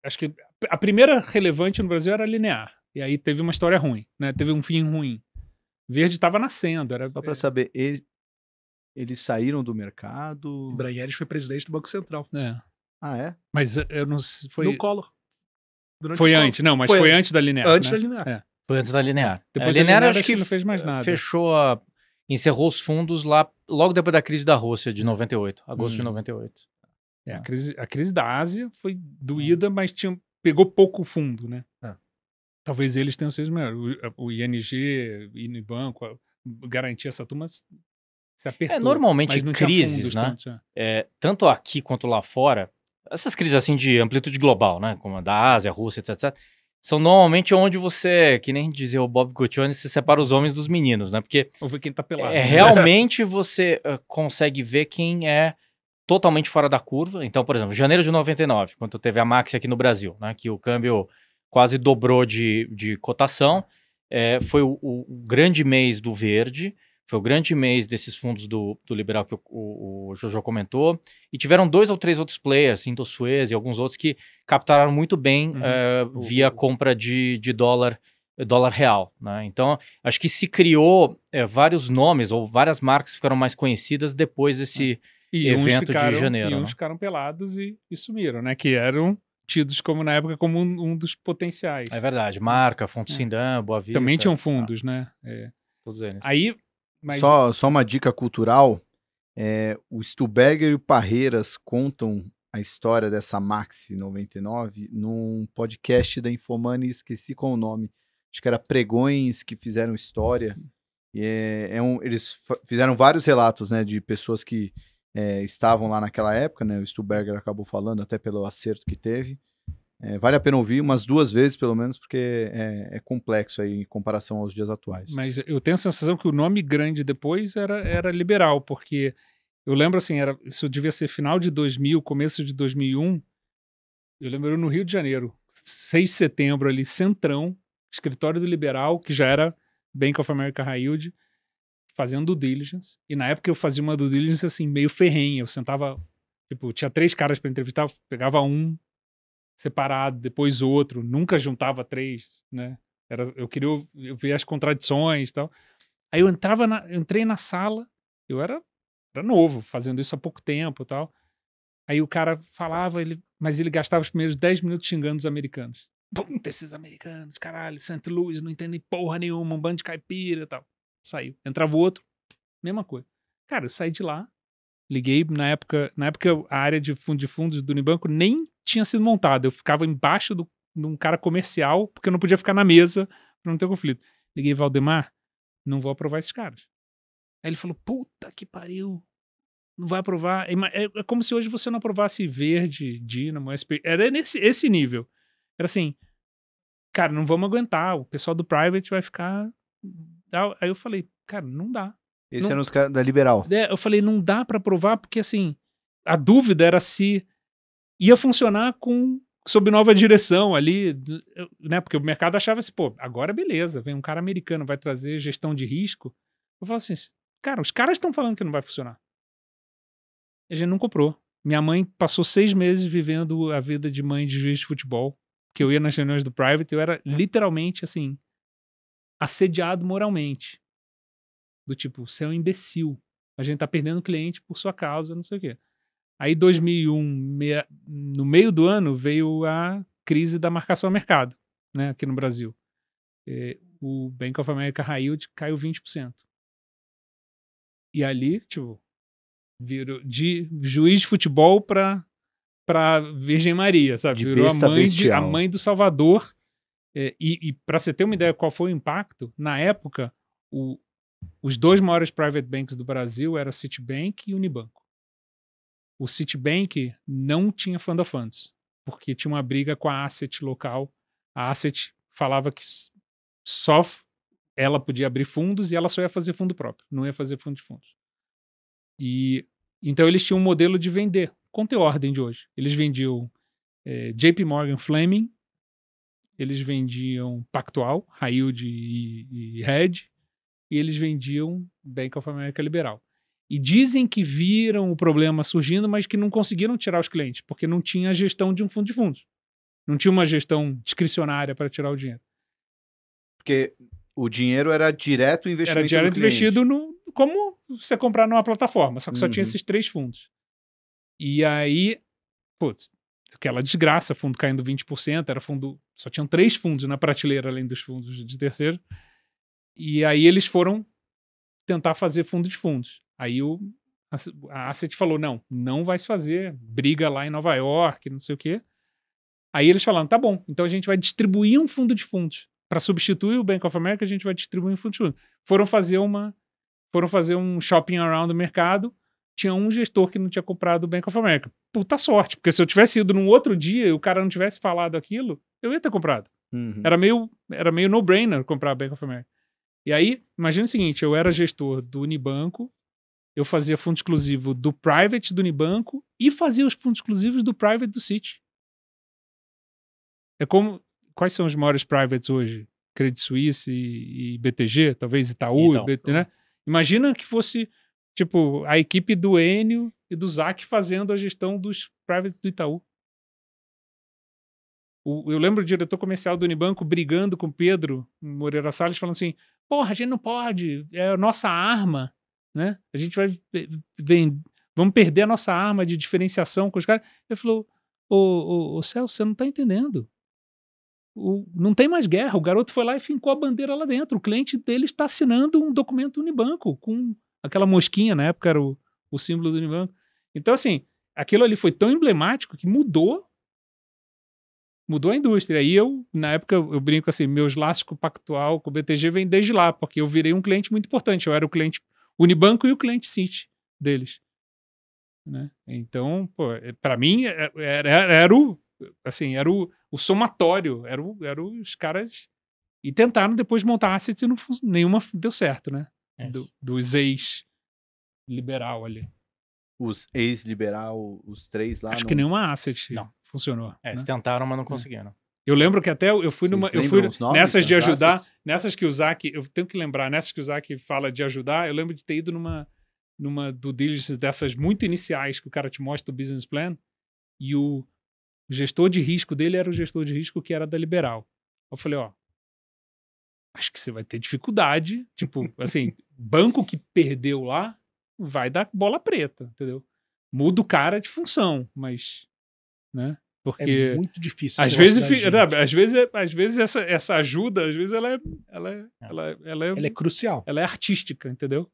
acho que a primeira relevante no Brasil era a Linear. E aí teve uma história ruim, né? Teve um fim ruim. Verde estava nascendo. Só para saber, eles saíram do mercado? Braieri foi presidente do Banco Central. Ah, é? Mas eu não sei. No Collor. Durante Foi o Collor. antes, não, mas foi antes da Linear. Antes né? da Linear. Foi antes da Linear. Depois a Linear, da Linear acho que não fez mais nada. fechou encerrou os fundos lá logo depois da crise da Rússia de 98, agosto de 98. A crise da Ásia foi doída, mas pegou pouco fundo, né? Talvez eles tenham sido melhores. O ING, Unibanco, garantia essa turma se apertou. Normalmente mas não crises, né? Tanto, tanto aqui quanto lá fora, essas crises assim de amplitude global, né? Como a da Ásia, a Rússia, etc. São normalmente onde você, que nem dizia o Bob Guccione, se separa os homens dos meninos, né? Porque ou ver quem tá pelado. Realmente você consegue ver quem é totalmente fora da curva. Então, por exemplo, janeiro de 99, quando teve a Maxi aqui no Brasil, né? Que o câmbio quase dobrou de cotação. Foi o grande mês do verde. Foi o grande mês desses fundos do liberal que o Jojo comentou. E tiveram 2 ou 3 outros players, Into Suez e alguns outros que capturaram muito bem via compra de dólar real. Né? Então, acho que se criou vários nomes ou várias marcas ficaram mais conhecidas depois desse evento de janeiro. E uns ficaram pelados e sumiram, né? Que eram tidos como, na época, como um dos potenciais. É verdade. Marca, Fonte Sindan, Boa Vista. Também tinham fundos, né? Todos eles. Aí... Mas... Só uma dica cultural, o Stuberger e o Parreiras contam a história dessa Maxi 99 num podcast da Infomani, esqueci qual o nome, acho que era Pregões que fizeram história, e eles fizeram vários relatos, né, de pessoas que estavam lá naquela época, né, o Stuberger acabou falando até pelo acerto que teve. Vale a pena ouvir umas 2 vezes, pelo menos, porque é complexo aí em comparação aos dias atuais. Mas eu tenho a sensação que o nome grande depois era liberal, porque eu lembro assim, isso devia ser final de 2000, começo de 2001. Eu lembro no Rio de Janeiro, 6 de setembro ali, centrão, escritório do liberal, que já era Bank of America High Yield, fazendo due diligence. E na época eu fazia uma due diligence assim, meio ferrenha. Eu sentava, tipo, tinha 3 caras para entrevistar, eu pegava um separado, depois outro, nunca juntava 3, né? Eu queria ver as contradições e tal. Aí eu entrei na sala, eu era novo, fazendo isso há pouco tempo e tal. Aí o cara falava, mas ele gastava os primeiros 10 minutos xingando os americanos. Puta, esses americanos, caralho, St. Louis, não entendem porra nenhuma, um bando de caipira e tal. Saiu. Entrava o outro, mesma coisa. Cara, eu saí de lá, liguei, na época a área de fundos do Unibanco nem tinha sido montada. Eu ficava embaixo de um cara comercial, porque eu não podia ficar na mesa pra não ter conflito. Liguei, Valdemar, não vou aprovar esses caras. Aí ele falou, puta que pariu, não vai aprovar. É como se hoje você não aprovasse Verde, Dínamo, SP. Era esse nível. Era assim, cara, não vamos aguentar, o pessoal do private vai ficar... Aí eu falei, cara, não dá. Esse eram os caras da Liberal. Eu falei, não dá pra aprovar, porque assim, a dúvida era se ia funcionar sob nova direção ali, né? Porque o mercado achava assim, pô, agora beleza, vem um cara americano, vai trazer gestão de risco. Eu falo assim, cara, os caras estão falando que não vai funcionar. A gente não comprou. Minha mãe passou 6 meses vivendo a vida de mãe de juiz de futebol, que eu ia nas reuniões do private, eu era literalmente assim, assediado moralmente. Do tipo, você é um imbecil. A gente tá perdendo cliente por sua causa, não sei o quê. Aí, 2001, no meio do ano, veio a crise da marcação ao mercado, né, aqui no Brasil. O Bank of America High Yield caiu 20%. E ali, tipo, virou de juiz de futebol pra Virgem Maria, sabe? De Virou besta a bestial. mãe do Salvador. E pra você ter uma ideia qual foi o impacto, na época, os 2 maiores private banks do Brasil eram Citibank e Unibanco. O Citibank não tinha fund of funds, porque tinha uma briga com a Asset local. A Asset falava que só ela podia abrir fundos e ela só ia fazer fundo próprio, não ia fazer fundo de fundos. E então eles tinham um modelo de vender, contem a ordem de hoje. Eles vendiam JP Morgan Fleming, eles vendiam Pactual, High Yield e Hedge, e eles vendiam Bank of America Liberal. E dizem que viram o problema surgindo, mas que não conseguiram tirar os clientes, porque não tinha a gestão de um fundo de fundos. Não tinha uma gestão discricionária para tirar o dinheiro. Porque o dinheiro era direto investimento Era direto do cliente. investido como você comprar numa plataforma, só que só tinha esses 3 fundos. E aí, putz, aquela desgraça, fundo caindo 20%, era fundo, só tinham 3 fundos na prateleira, além dos fundos de terceiro. E aí eles foram tentar fazer fundo de fundos. Aí a Asset falou, não vai se fazer, briga lá em Nova York, não sei o quê. Aí eles falaram, tá bom, então a gente vai distribuir um fundo de fundos. Para substituir o Bank of America, a gente vai distribuir um fundo de fundos. Foram fazer um shopping around o mercado, tinha um gestor que não tinha comprado o Bank of America. Puta sorte, porque se eu tivesse ido num outro dia e o cara não tivesse falado aquilo, eu ia ter comprado. Era meio no-brainer comprar o Bank of America. E aí, imagina o seguinte, eu era gestor do Unibanco, eu fazia fundo exclusivo do Private do Unibanco e fazia os fundos exclusivos do Private do Citi. É como... Quais são os maiores privates hoje? Credit Suisse e BTG, talvez Itaú, né? Imagina que fosse, tipo, a equipe do Enio e do Zac fazendo a gestão dos privates do Itaú. Eu lembro o diretor comercial do Unibanco brigando com o Pedro Moreira Salles, falando assim, porra, a gente não pode, é a nossa arma, né? A gente vamos perder a nossa arma de diferenciação com os caras. Ele falou, ô Celso, você não tá entendendo. Não tem mais guerra, o garoto foi lá e fincou a bandeira lá dentro, o cliente dele está assinando um documento Unibanco, com aquela mosquinha, na época era o símbolo do Unibanco. Então assim, aquilo ali foi tão emblemático que mudou a indústria. Aí na época, eu brinco assim, meus laços com o Pactual, com o BTG vêm desde lá, porque eu virei um cliente muito importante, eu era o cliente Unibanco e o cliente Citi deles. Né? Então, para mim, era o somatório, era os caras, e tentaram depois montar assets e nenhuma deu certo, né? Dos ex-liberal ali. Os ex-liberal, os 3 lá. Acho que nenhuma asset funcionou. Né? Eles tentaram, mas não conseguiram. Eu lembro que até eu fui nessas de ajudar, nessas que o Zac, eu tenho que lembrar, nessas que o Zac fala de ajudar, eu lembro de ter ido numa due diligence dessas muito iniciais que o cara te mostra o business plan e o gestor de risco dele era o gestor de risco que era da Liberal. Eu falei, acho que você vai ter dificuldade, tipo, assim, banco que perdeu lá vai dar bola preta, entendeu? Muda o cara de função, mas, né? Porque é muito difícil. Às vezes essa ajuda, às vezes ela é crucial. Ela é artística, entendeu?